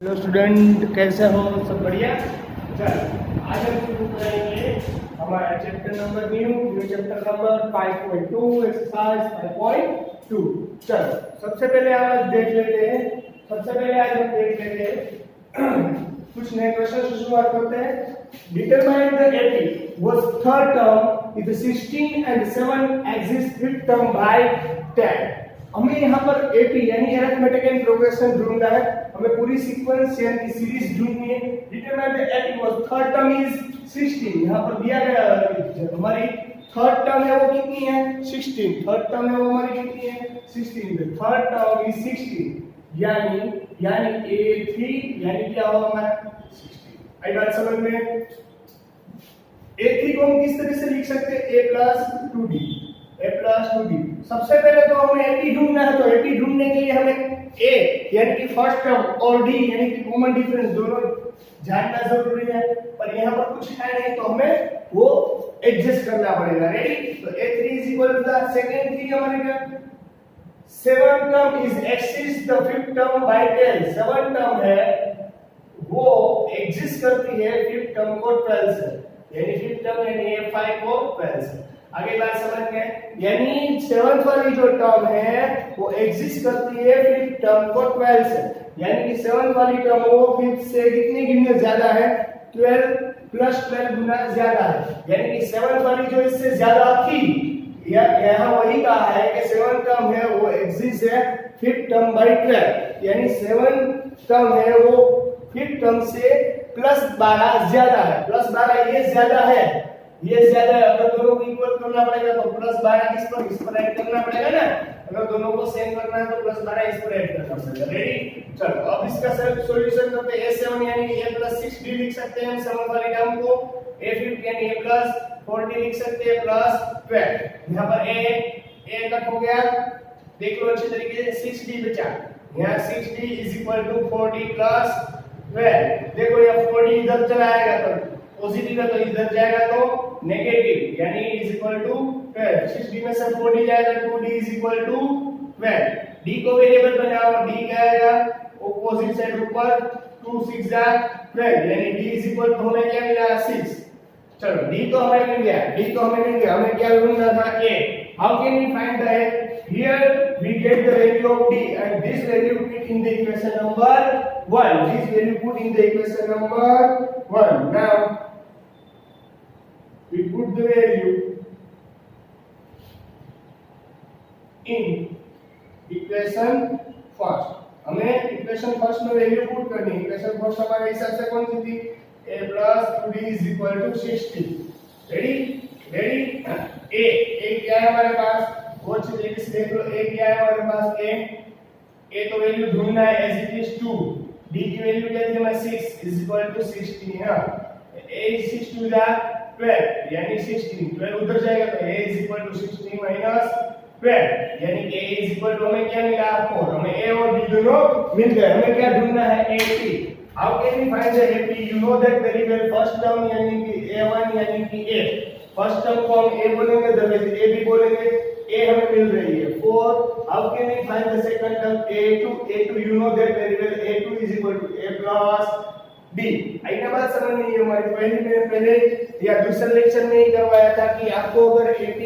Hello student, कैसे हो? सब बढ़िया। चल, आज हम शुरू करेंगे हमारा chapter number new chapter number 5.2 exercise 5.2। चल, सबसे पहले आज देख लेते हैं। कुछ नए क्वेश्चन से शुरुआत करते हैं। Determine the 80 was third term if 16 and 7 exists fifth term by 10। हमें यहाँ पर 80 यानी अरिथमेटिक एंड प्रोग्रेशन ढूंढना है। हमें पूरी सीक्वेंस यानी सीरीज ढूंढनी है। Determine the 80 was third term is 16। यहाँ पर दिया गया हमारी थर्ड टर्म है वो कितनी है? 16। थर्ड टर्म है वो हमारी कितनी है? 16। थर्ड टर्म इज 16 यानी A3 यानी क्या होगा हमारा 16। आई बात समझ में? A3 को हम किस तरह से लिख सकते हैं? A plus 2D। सबसे पहले तो हमें AP ढूंढना है, तो AP ढूंढने के लिए हमें A यानी कि फर्स्ट टर्म और D यानी कि कॉमन डिफरेंस दोनों जानना जरूरी है। पर यहाँ पर कुछ है नहीं तो हमें वो एडजस्ट करना पड़ेगा। रेडी? तो A3 is equal to the second थी हमारे क्या? 7 term is exist the fifth term by 10। 7 term है वो एग्जिस्ट करती है फिफ्थ टर्म को 12 से, यानी फिफ्थ टर्म यानी A5 को 12 से। आगे बात समझ गए? यानी 7th वाली जो टर्म है वो एग्जिस्ट करती है फिफ्थ टर्म को 12 से, यानी कि 7th वाली टर्म वो फिफ्थ से कितने गुना ज्यादा है? 12 प्लस 12 गुना ज्यादा है, यानी कि 7th वाली जो इससे ज्यादा थी यहाँ वही कहा है कि 7th टर्म है वो एग्जिस्ट है फिफ्थ टर्म बाय 12, यानी 7th टर्म है वो फिफ्थ टर्म से प्लस 12 ज्यादा है। प्लस 12 ये ज्यादा है, अगर दोनों को इक्वल करना पड़ेगा तो प्लस 12 इस पर ऐड करना पड़ेगा ना। अगर दोनों को सेम करना है तो प्लस 12 इस पर ऐड करना पड़ेगा। रेडी? चलो, अब इसका सॉल्यूशन करते हैं। A7 यानी कि A plus 6D लिख सकते हैं हम 7 वाली टर्म को। A5 यानी A plus 40 लिख सकते हैं प्लस 12। यहाँ पर A कट हो गया, देख लो अच्छी तरीके से। 6D बचा, यहाँ 6D is equal to 40 plus 12। देखो यहाँ 40 इधर चला आएगा तो पॉजिटिव है, तो इधर जाएगा तो नेगेटिव, यानी इज इक्वल टू 12। 6D में से 40 जाएगा 2D is equal to 12। D को वेरिएबल बनाओ, D क्या आएगा? ऑपोजिट साइड ऊपर 2 6 जा 12, यानी D इज इक्वल टू हमें क्या मिला? 6। चलो, D तो हमें मिल गया, हमें क्या ढूंढना था? A। How can we find the A? Here we get the value of D and this value put in the equation number 1. This value put in the equation number 1. Now we put the value in equation first। हमें equation first में value put करनी है। Equation first हमारे हिसाब से कौन सी थी? A plus 2D is equal to 60। Ready? A क्या है हमारे पास? वो चीज से देख लो। A क्या है हमारे पास? A तो वैल्यू ढूंढना है as it is 2। D की वैल्यू क्या थी हमारे? 6 is equal to 16 है। A is 6 to the 12 यानी 16। 12 उधर जाएगा तो A is equal to 16 minus 12, यानी कि A is equal to हमें क्या मिला? 4। हमें A और B दोनों मिल गए। हमें क्या ढूंढना है? AP। How can we find the AP? You know that very well। First term यानी कि A1 यानी कि A। फर्स्ट टर्म को हम A बोलेंगे, दरवाजे A भी बोलेंगे। A हमें मिल रही है 4। How can we find the second term? A2 you know that very well। A2 is equal to A plus D। आई ना बात समझ में? हमारी पहले या दूसरे लेक्चर में ही करवाया था कि आपको अगर AP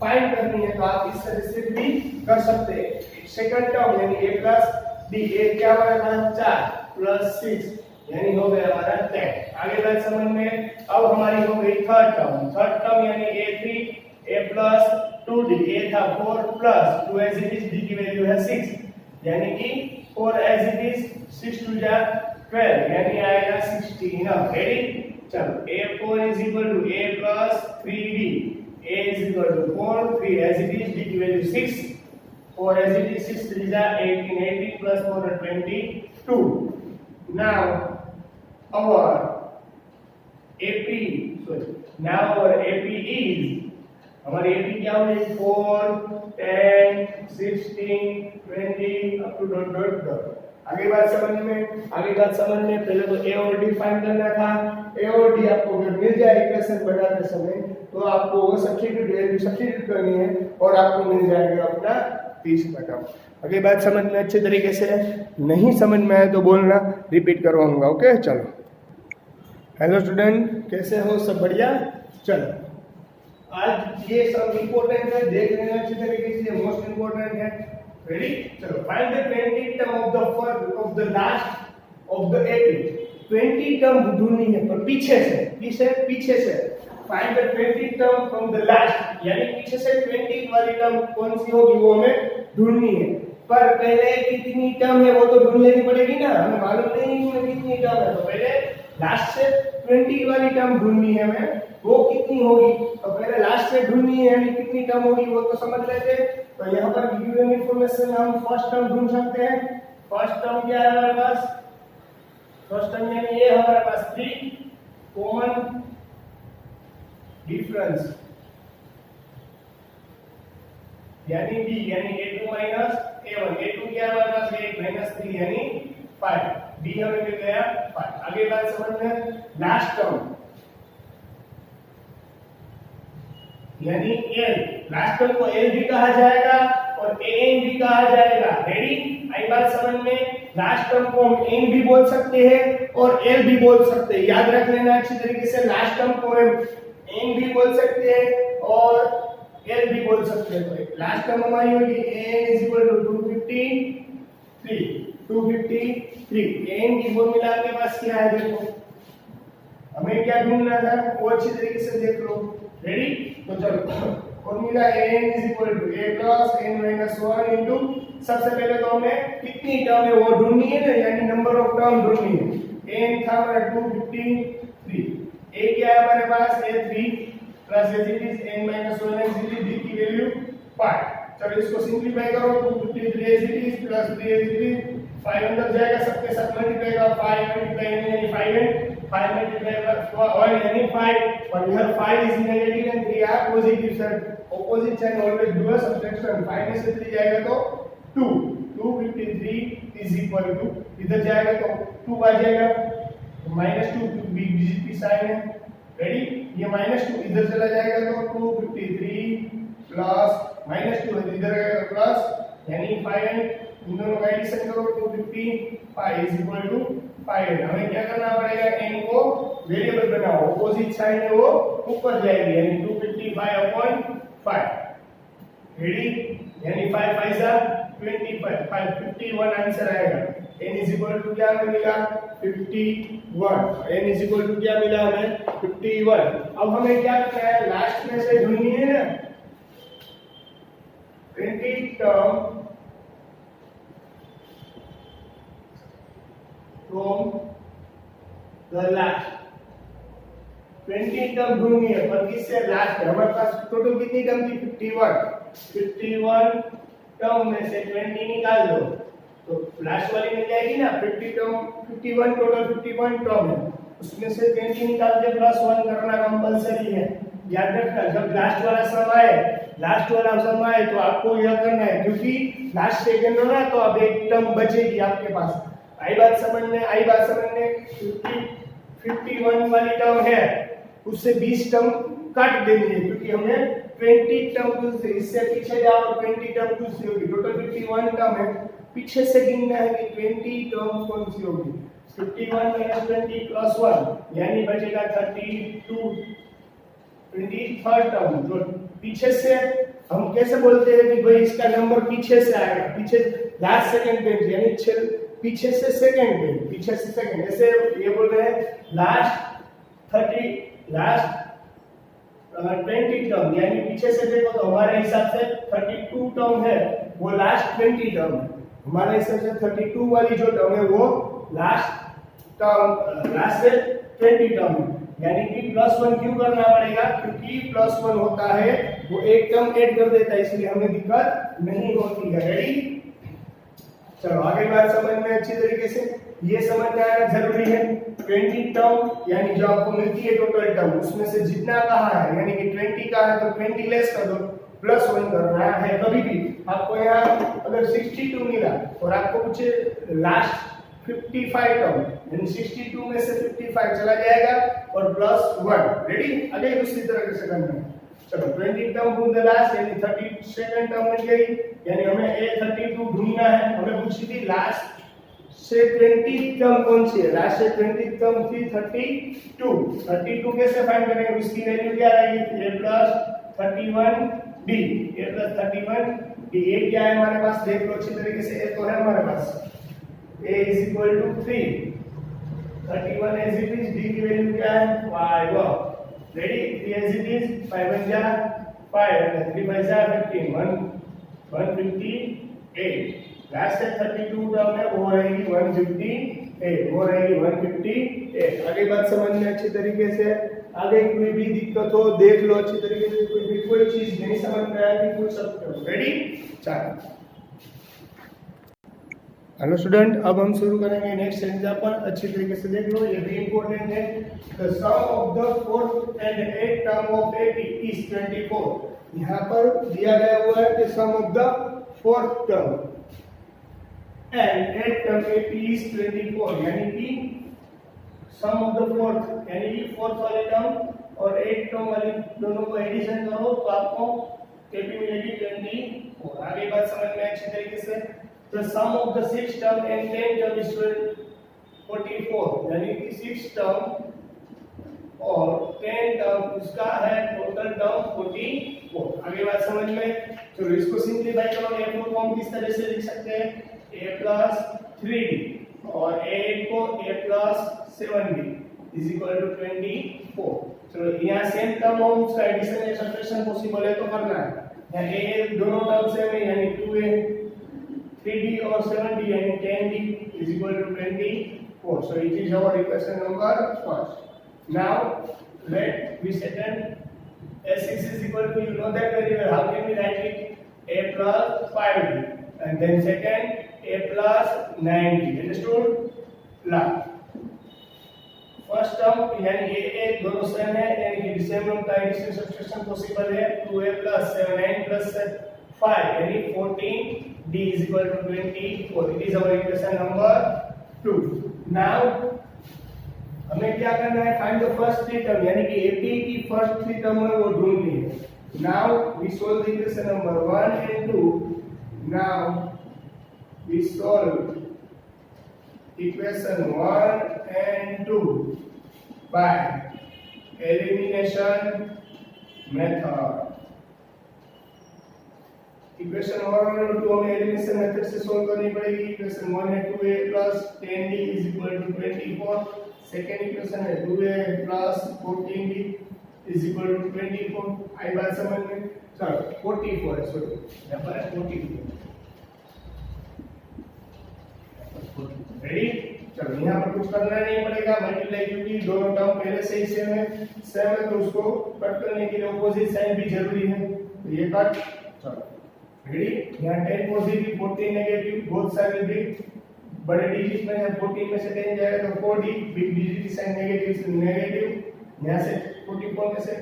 फाइंड करनी है तो आप इस तरह से भी कर सकते हैं। सेकंड टर्म यानी A plus D। A क्या हमारे पास? 4 plus 6 यानी हो गया हमारा 10। आगे बात समझ में? अब हमारी हो गई थर्ड टर्म यानी A3 A plus 2D। A था 4 plus 2 as it is, D की वैल्यू है 6, यानी कि 4 as it is 6 to the 12 यानी आएगा 16। रेडी? चलो, A4 is equal to A plus 3D। A is equal to 4 3 as it is, D की value 6, 4 as it is 6 3 जा 18 plus 4 is 22। Now our AP is हमारी AP क्या हो गई? 4 10 16 20 up to dot. आगे बात समझ में पहले तो A और D फाइंड करना था। A और D आपको अगर मिल जाए इक्वेशन बनाते समय तो आपको वो सब्स्टिट्यूट करनी है और आपको मिल जाएगा अपना 30 का टर्म। अगली बात समझ में अच्छे तरीके से नहीं समझ में आए तो बोलना, रिपीट करवाऊंगा। ओके चलो। हेलो स्टूडेंट, कैसे हो? सब बढ़िया? चलो, आज ये सब इम्पोर्टेंट है, देख लेना अच्छी तरीके से, मोस्ट इम्पोर्टेंट है। रेडी? चलो, find the 20 term of the first of the last of the 80। 20 term ढूंढनी है पर पीछे से find the 20 term from the last, यानी पीछे से 20 वाली टर्म कौन सी होगी वो हमें ढूंढनी है। पर पहले कितनी टर्म है वो तो ढूंढ लेनी पड़ेगी ना, हमें मालूम नहीं है कितनी टर्म है, तो पहले लास्ट से 20 वाली टर्म ढूंढनी है हमें, वो कितनी होगी। तो पहले लास्ट से ढूंढनी है, यानी कितनी टर्म होगी वो तो समझ लेते। तो यहाँ पर गिवन इंफॉर्मेशन हम फर्स्ट टर्म ढूंढ सकते हैं। फर्स्ट टर्म क्या है हमारे पास? फर्स्ट टर्म यानी ये हमारे पास 3 कॉमन डिफरेंस, यानी b, यानी a2 माइनस a1। a2 क्या है हमारे पास? 8 माइनस 3 यानी 5। b हमें मिल गया 5। आगे बात समझ में। लास्ट टर्म यानी l, लास्ट टर्म को l भी कहा जाएगा और an भी कहा जाएगा। रेडी? आई बात समझ में। लास्ट टर्म को हम n भी बोल सकते हैं और l भी बोल सकते हैं, याद रख लेना अच्छी तरीके से। लास्ट टर्म को हम n भी बोल सकते हैं और l भी बोल सकते हैं। तो लास्ट टर्म हमारी होगी n = 253। n की फॉर्मूला आपके पास क्या है देखो, हमें क्या ढूंढना था वो अच्छी तरीके से देख लो। रेडी? तो चलो, formula n = a + n - 1 into, सबसे पहले तो हमें कितनी टर्म है वो ढूंढनी है ना, यानी नंबर ऑफ टर्म ढूंढनी है। n था हमारा 253, a क्या है हमारे पास? a3 plus as it is n - 1 as it is, b की वैल्यू 5। चलो इसको सिंपलीफाई करो, 253 as it is plus 3 as it is, 5 अंदर जाएगा, सबके साथ मल्टीप्लाई का 5 मल्टीप्लाई यानी 5 है, 5 मल्टीप्लाई बाय 1 यानी 5, और इधर 5 is negative and 3 are positive side. Opposite side always do a subtraction. 5 में से 3 जाएगा तो 2, 253 इज इक्वल टू, इधर जाएगा तो 2 आ जाएगा, -2 बीजीपी साइन है। रेडी? ये -2 इधर चला जाएगा तो 253 प्लस -2 है इधर आएगा प्लस, यानी 5। इन दोनों का एडिशन करो, 255 इज इक्वल टू 5। हमें क्या करना पड़ेगा? n को वेरिएबल बनाओ, ऑपोजिट साइड है वो ऊपर जाएगी, यानी 255/5। रेडी? यानी 5 5 जा 25, 51 आंसर आएगा। n इज इक्वल टू क्या मिलेगा? 51। n इज इक्वल टू क्या मिला हमें? 51। अब हमें क्या करना है? लास्ट में से ढूंढनी है ना 20 term from the last. 20 term ढूंढनी है पर किससे? लास्ट है। हमारे पास टोटल कितनी टर्म थी? 51 टर्म में से 20 निकाल दो तो लास्ट वाली मिल जाएगी ना। 50 टर्म 51 टोटल 51 टर्म है, उसमें से 20 निकाल के प्लस 1 करना कंपलसरी है। याद रखना, जब लास्ट वाला सम आए तो आपको यह करना है, क्योंकि लास्ट सेकंड हो ना तो अब एक टर्म बचेगी आपके पास। आई बात समझ में। 51 वाली टर्म है उससे 20 टर्म काट देनी है, क्योंकि हमें 20 टर्म इससे पीछे जाओ 20 टर्म कुछ सी होगी। टोटल 51 टर्म है, पीछे से गिनना है कि 20 टर्म कौन सी होगी। 51 - 20 + 1 यानी बचेगा 32। 23rd टर्म जो पीछे से, हम कैसे बोलते हैं कि भाई इसका नंबर पीछे से आएगा, पीछे लास्ट सेकंड पे, यानी पीछे से सेकंड पे, पीछे से सेकंड। जैसे ये बोल रहे हैं लास्ट 20 टर्म, यानी पीछे से देखो तो हमारे हिसाब से 32 टर्म है वो लास्ट 20 टर्म है। हमारे हिसाब से 32 वाली जो टर्म है वो लास्ट से 20 टर्म है, यानी कि +1 क्यों करना पड़ेगा? क्योंकि +1 होता है वो एक टर्म ऐड कर देता है, इसलिए हमें दिक्कत नहीं होती है। रेडी? चलो आगे बात समझ में अच्छी तरीके से, ये समझना आना जरूरी है। 20 टर्म यानी जो आपको मिलती है टोटल टर्म, उसमें से जितना कहा है, यानी कि 20 का है तो 20 लेस कर दो, +1 करना है। कभी भी आपको यहाँ अगर 62 मिला और आपको कुछ लास्ट 55 टर्म, यानी 62 में से 55 चला जाएगा और +1। रेडी? आगे दूसरी तरह से करना है। चलो 20 टर्म फ्रॉम द लास्ट, यानी 32nd टर्म मिल गई, यानी हमें A32 ढूंढना है। हमें पूछी थी लास्ट से 20 टर्म कौन सी है, लास्ट से 20 टर्म थी 32 कैसे फाइंड करेंगे, उसकी वैल्यू क्या रहेगी, a + 31d, a + 31d। a क्या है हमारे पास, देख लो अच्छी तरीके से, a तो है हमारे पास, a = 3, 31 as it is, d की वैल्यू क्या है 5। रेडी, 3 एज इट इज, 5 1 जा 5 and 3 5 जा 15, 158। लास्ट से 32 टर्म है वो रहेगी 158, वो रहेगी 158। आगे बात समझ में अच्छी तरीके से, आगे कोई भी दिक्कत हो देख लो अच्छी तरीके से, कोई चीज नहीं समझ में आएगी पूछ सकते हो। रेडी, चलो हेलो स्टूडेंट, अब हम शुरू करेंगे नेक्स्ट एग्जांपल। अच्छी तरीके से देख लो, ये भी इंपॉर्टेंट है। The sum of the fourth and eighth term of 80 is 24। यहाँ पर दिया गया हुआ है कि sum of the fourth term and eighth term 80 is 24, यानी कि सम ऑफ द फोर्थ यानी कि फोर्थ वाले टर्म और एथ टर्म वाले दोनों को एडिशन करो तो आपको एपी मिलेगी 24। आगे बात समझ में अच्छी तरीके से, the sum of the 6 term and 10 term is 44, यानी कि 6 टर्म और 10 टर्म उसका है टोटल टर्म 44। आगे बात समझ में, चलो इसको सिंपलीफाई करो। a4 को हम किस तरह से लिख सकते हैं, a + 3d और a8 को a + 7d is equal to 24। चलो यहाँ सेम टर्म हो, उसका एडिशन या सब्ट्रैक्शन पॉसिबल है तो करना है। यहाँ a दोनों टर्म सेम है यानी 2a, 3d और 7d यानी 10d is equal to 24. So it is our equation number first. Now let we settle s6 is equal to, you know that very well, how can we write it, a + 5d and then second a + 9d, understood। now first term यानी a दोनों same है यानी कि same term का addition subtraction possible है। 2a + 7 9 + 5 यानी 14d is equal to 24। it is our equation number 2। now हमें क्या करना है, find the first three term यानी कि AP की फर्स्ट थ्री टर्म है वो ढूंढनी है। now we solve the equation number 1 and 2। now we solve equation 1 and 2 by elimination method। Equation 1 और 2 हमें एलिमिनेशन मेथड से सोल्व करनी पड़ेगी। इक्वेशन 1 है 2a + 10d is equal to 24। Second equation है 2a + 14d is equal to 24। आई बात समझ में, चलो 44 है, सॉरी यहाँ पर है 44। रेडी, चलो यहाँ पर कुछ करना नहीं पड़ेगा, मल्टीप्लाई क्योंकि दोनों टर्म पहले से ही सेम है तो उसको कट करने के लिए ऑपोजिट साइन भी जरूरी है, तो ये कट। चलो रेडी, यहाँ 10 positive 14 negative, both side will be बड़े डिजिट में है, 14 में से 10 जाएगा तो 4d, बिग डिजिट की साइन नेगेटिव से नेगेटिव, यहाँ से 44 में से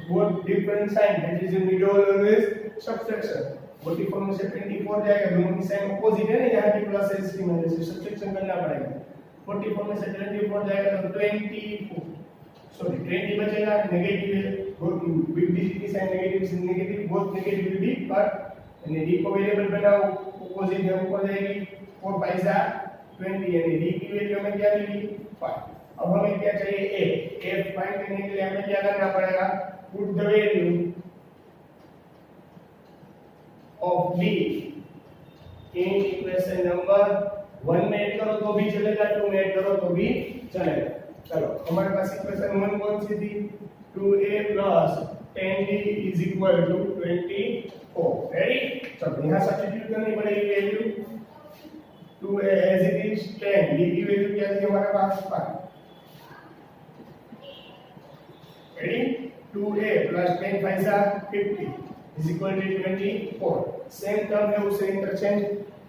both different sign that is we do always subtraction. 44 में से 24 जाएगा, दोनों की साइन अपोजिट है ना, यहाँ की प्लस है इसकी वजह से सब्ट्रैक्शन करना पड़ेगा। 44 में से 24 जाएगा तो 24, सॉरी 20 बचेगा, नेगेटिव है, बिग डिजिट की साइन नेगेटिव से negative, both negative will be cut, यानी d को वेरिएबल बनाओ, अपोजिट है ऊपर जाएगी, 4 5 20 यानी d की वैल्यू हमें क्या मिली 5। अब हमें क्या चाहिए, a फाइंड करने के लिए हमें क्या करना पड़ेगा, put the value of d in equation number 1 में ऐड करो तो भी चलेगा, 2 में ऐड करो तो भी चलेगा। चलो हमारे पास इक्वेशन 1 कौन सी थी, 2a + 10d is equal to 24। Ready, चलो यहाँ सब्स्टिट्यूट करनी पड़ेगी value, 2a as it is 10, d की वैल्यू क्या थी हमारे पास 5। Ready, 2a + 10 5 50 is equal to 24। Same term है उसे इंटरचेंज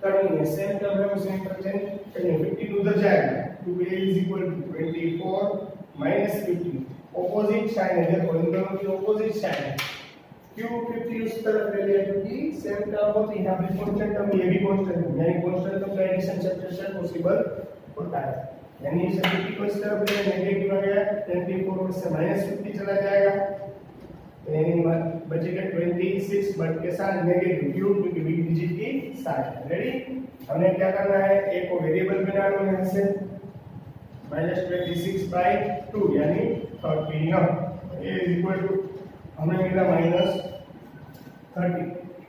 करनी है, सेम टर्म है उसे इंटरचेंज करनी है, 50 उधर जाएगा, 2a is equal to 24 minus 50, opposite sign है, देखो इन दोनों की ऑपोजिट साइन है, क्यों 50 उस तरफ ले लिया क्योंकि सेम टर्म होती है, यहाँ पे कांस्टेंट टर्म ये भी कांस्टेंट है, यानी कांस्टेंट टर्म का एडिशन सब्ट्रैक्शन पॉसिबल होता है, यानी इसे 50 को इस तरफ ले नेगेटिव आ गया, 24 में से -50 चला जाएगा, यानी बचेगा 26 बट के साथ नेगेटिव क्यों, क्योंकि बिग डिजिट की साथ है। रेडी, हमें क्या करना है, ए को वेरिएबल बनाना है यहाँ से -26/2 यानी 30 ए इज इक्वल टू हमें मिला -30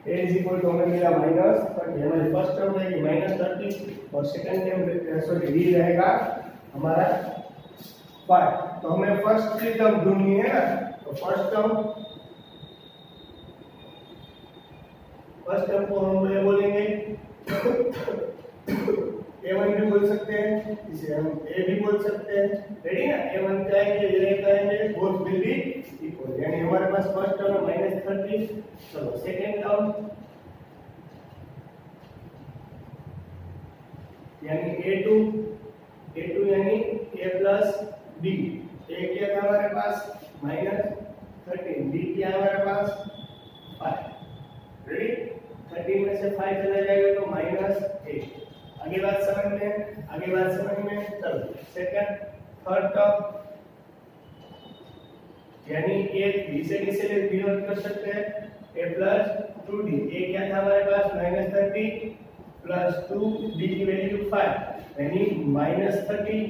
ए इज इक्वल टू हमें मिला -30 हमारी फर्स्ट टर्म रहेगी -30 और सेकंड टर्म सॉरी डी रहेगा हमारा 5। तो हमें फर्स्ट टर्म ढूंढनी है ना, तो फर्स्ट टर्म को हम ये बोलेंगे a1 भी बोल सकते हैं, इसे हम a भी बोल सकते हैं। रेडी ना, a1 कहेंगे a कहेंगे, बोथ विल बी इक्वल, यानी हमारे पास फर्स्ट टर्म है -30। चलो सेकंड टर्म यानी a2 यानी a प्लस b, a क्या था हमारे पास -13, b क्या है हमारे पास 5। रेडी, 13 में से 5 चला जाएगा तो -8। आगे बात समझ में। चलो सेकंड थर्ड टर्म यानी a इसे किसे डिनोट कर सकते हैं, a प्लस 2d, a क्या था हमारे पास -30 प्लस 2 d की वैल्यू 5 यानी -30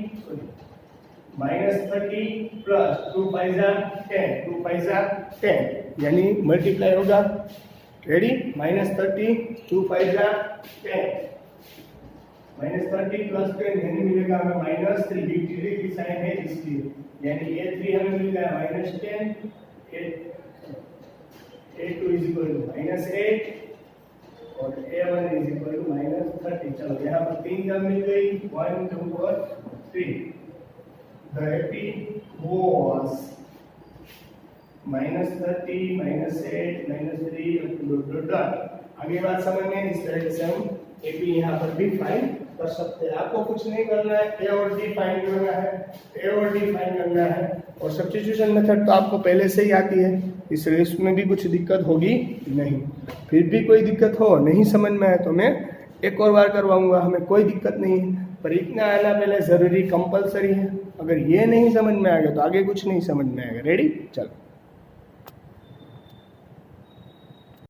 प्लस 2 5 10 यानी मल्टीप्लाई होगा। रेडी, -30 2 5 10 -30 प्लस 10 यानी मिलेगा हमें -3, बिग डिजिट की साइन है इसलिए, यानी a3 हमें मिल गया -10, a2 इज इक्वल टू -8 और a1 इज इक्वल टू -30। चलो यहाँ पर 3 टर्म मिल गई, 1 2 और 3। The AP was -30 -8 -3 आगे बात समझ में, इस तरह से हम AP यहाँ पर भी फाइंड कर सकते हैं। आपको कुछ नहीं करना है, A और D फाइंड करना है और सब्स्टिट्यूशन मेथड तो आपको पहले से ही आती है, इसलिए इसमें भी कुछ दिक्कत होगी नहीं। फिर भी कोई दिक्कत हो, नहीं समझ में आए तो मैं एक और बार करवाऊंगा, हमें कोई दिक्कत नहीं है, पर इतना आना पहले ज़रूरी कंपलसरी है। अगर ये नहीं समझ में आएगा तो आगे कुछ नहीं समझ में आएगा। रेडी, चलो।